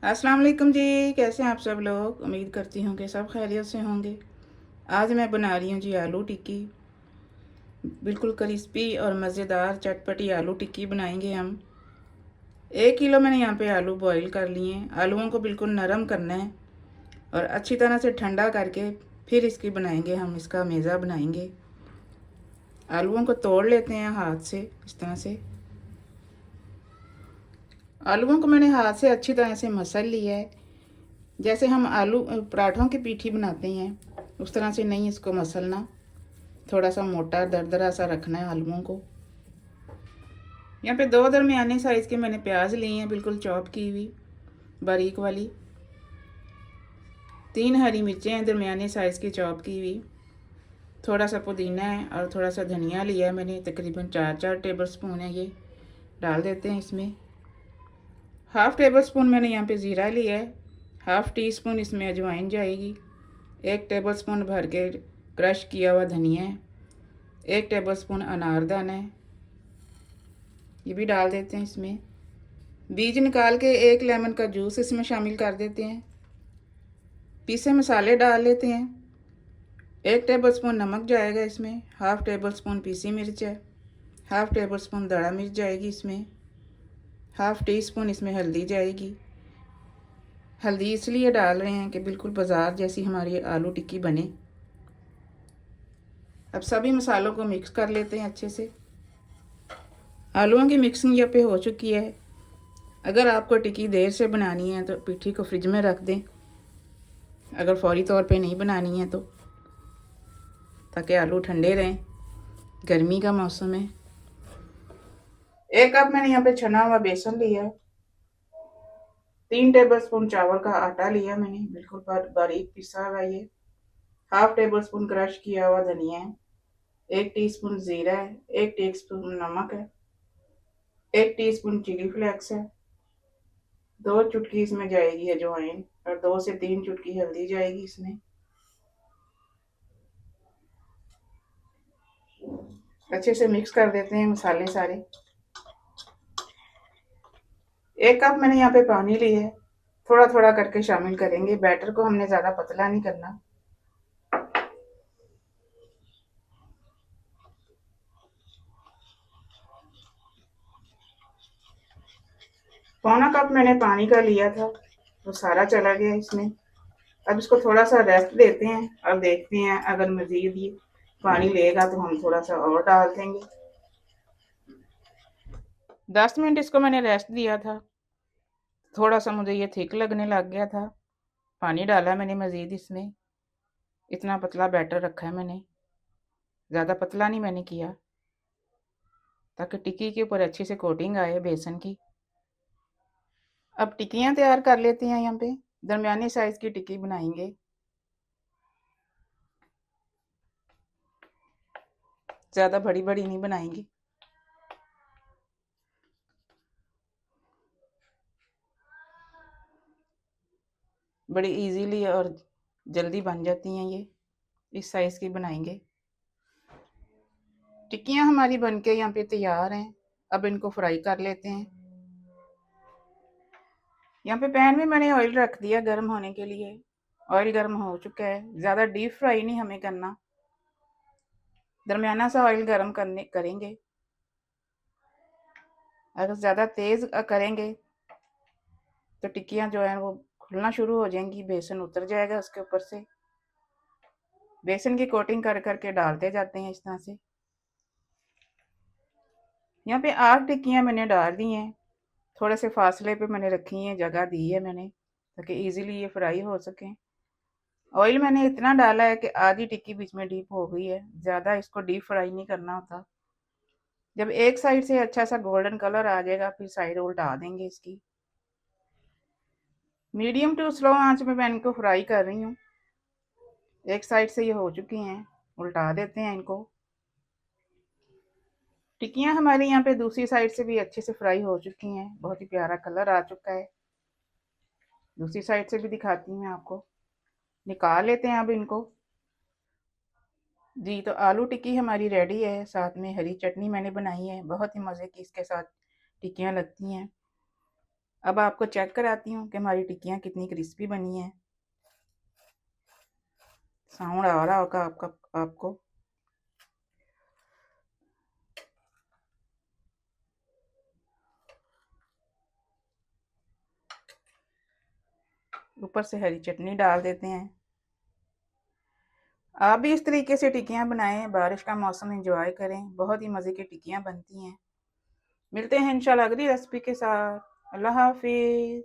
अस्सलाम वालेकुम जी। कैसे हैं आप सब लोग? उम्मीद करती हूँ कि सब खैरियत से होंगे। आज मैं बना रही हूँ जी आलू टिक्की। बिल्कुल क्रिस्पी और मज़ेदार चटपटी आलू टिक्की बनाएंगे हम। 1 किलो मैंने यहाँ पे आलू बॉईल कर लिए हैं। आलूओं को बिल्कुल नरम करना है और अच्छी तरह से ठंडा करके फिर इसकी बनाएंगे हम, इसका मेज़ा बनाएंगे। आलूओं को तोड़ लेते हैं हाथ से इस तरह से। आलूओं को मैंने हाथ से अच्छी तरह से मसल लिया है। जैसे हम आलू पराठों की पीठी बनाते हैं उस तरह से नहीं इसको मसलना, थोड़ा सा मोटा दरदरा सा रखना है आलूओं को। यहाँ पे 2 दरमियाने साइज़ के मैंने प्याज लिए हैं, बिल्कुल चॉप की हुई बारीक वाली। 3 हरी मिर्चें हैं दरमियाने साइज़ की चॉप की हुई। थोड़ा सा पुदीना है और थोड़ा सा धनिया लिया है मैंने, तकरीबन 4 टेबल स्पून है ये। डाल देते हैं इसमें। हाफ़ टेबल स्पून मैंने यहाँ पे ज़ीरा लिया है। हाफ़ टी स्पून इसमें अजवाइन जाएगी। 1 टेबल स्पून भर के क्रश किया हुआ धनिया है। 1 टेबल स्पून अनारदाना है, ये भी डाल देते हैं इसमें। बीज निकाल के 1 लेमन का जूस इसमें शामिल कर देते हैं। पीसे मसाले डाल लेते हैं। 1 टेबल स्पून नमक जाएगा इसमें। हाफ़ टेबल स्पून पीसी मिर्च है। हाफ़ टेबल स्पून दड़ा मिर्च जाएगी इसमें। हाफ़ टी स्पून इसमें हल्दी जाएगी। हल्दी इसलिए डाल रहे हैं कि बिल्कुल बाज़ार जैसी हमारी आलू टिक्की बने। अब सभी मसालों को मिक्स कर लेते हैं अच्छे से। आलूओं की मिक्सिंग यहाँ पे हो चुकी है। अगर आपको टिक्की देर से बनानी है तो पिट्ठी को फ्रिज में रख दें, अगर फौरी तौर पे नहीं बनानी है तो, ताकि आलू ठंडे रहें। गर्मी का मौसम है। 1 कप मैंने यहाँ पे छना हुआ बेसन लिया है। 3 टेबल स्पून चावल का आटा लिया मैंने, बिल्कुल बारीक पिसा हुआ ये। हाफ़ टेबल स्पून क्रश किया हुआ धनिया है। 1 टीस्पून ज़ीरा है। 1 टीस्पून नमक है। 1 टीस्पून चिली फ्लेक्स है। 2 चुटकी इसमें जाएगी अजवाइन और 2 से 3 चुटकी हल्दी जाएगी इसमें। अच्छे से मिक्स कर देते हैं मसाले सारे। 1 कप मैंने यहाँ पे पानी लिया है। थोड़ा थोड़ा करके शामिल करेंगे। बैटर को हमने ज़्यादा पतला नहीं करना। पौना कप मैंने पानी का लिया था, तो सारा चला गया इसमें। अब इसको थोड़ा सा रेस्ट देते हैं और देखते हैं, अगर मज़ीद ये पानी लेगा तो हम थोड़ा सा और डाल देंगे। 10 मिनट इसको मैंने रेस्ट दिया था। थोड़ा सा मुझे ये थिक लगने लग गया था। पानी डाला मैंने मज़ीद इसमें। इतना पतला बैटर रखा है मैंने, ज़्यादा पतला नहीं मैंने किया, ताकि टिक्की के ऊपर अच्छी से कोटिंग आए बेसन की। अब टिक्कियाँ तैयार कर लेते हैं। यहाँ पे दरमियाने साइज़ की टिक्की बनाएंगे, ज़्यादा बड़ी बड़ी नहीं बनाएंगे। बड़ी इजीली और जल्दी बन जाती हैं ये। इस साइज़ की बनाएंगे। टिक्कियाँ हमारी बनके यहाँ पे तैयार हैं। अब इनको फ्राई कर लेते हैं। यहाँ पे पैन में मैंने ऑयल रख दिया गर्म होने के लिए। ऑयल गर्म हो चुका है। ज़्यादा डीप फ्राई नहीं हमें करना, दरमियाना सा ऑयल गर्म करेंगे। अगर ज़्यादा तेज़ करेंगे तो टिक्कियाँ जो हैं वो खुलना शुरू हो जाएंगी, बेसन उतर जाएगा उसके ऊपर से। बेसन की कोटिंग कर करके डालते जाते हैं इस तरह से। यहाँ पे 8 टिक्कियाँ मैंने डाल दी हैं। थोड़े से फासले पे मैंने रखी हैं, जगह दी है मैंने, ताकि इजीली ये फ्राई हो सकें। ऑयल मैंने इतना डाला है कि आधी टिक्की बीच में डीप हो गई है। ज़्यादा इसको डीप फ्राई नहीं करना होता। जब एक साइड से अच्छा सा गोल्डन कलर आ जाएगा, फिर साइड उल्टा देंगे इसकी। मीडियम टू स्लो आंच में मैं इनको फ्राई कर रही हूँ। एक साइड से ये हो चुकी हैं, उल्टा देते हैं इनको। टिक्कियाँ हमारी यहाँ पे दूसरी साइड से भी अच्छे से फ्राई हो चुकी हैं। बहुत ही प्यारा कलर आ चुका है। दूसरी साइड से भी दिखाती हूँ मैं आपको। निकाल लेते हैं अब इनको। जी, तो आलू टिक्की हमारी रेडी है। साथ में हरी चटनी मैंने बनाई है, बहुत ही मज़े की इसके साथ टिक्कियाँ लगती हैं। अब आपको चेक कराती हूँ कि हमारी टिक्कियाँ कितनी क्रिस्पी बनी हैं। साउंड आ रहा होगा आपको। ऊपर से हरी चटनी डाल देते हैं। आप भी इस तरीके से टिक्कियाँ बनाएं, बारिश का मौसम एंजॉय करें, बहुत ही मज़े की टिक्कियाँ बनती हैं। मिलते हैं इंशाल्लाह अगली रेसिपी के साथ। अल्लाह हाफिज़।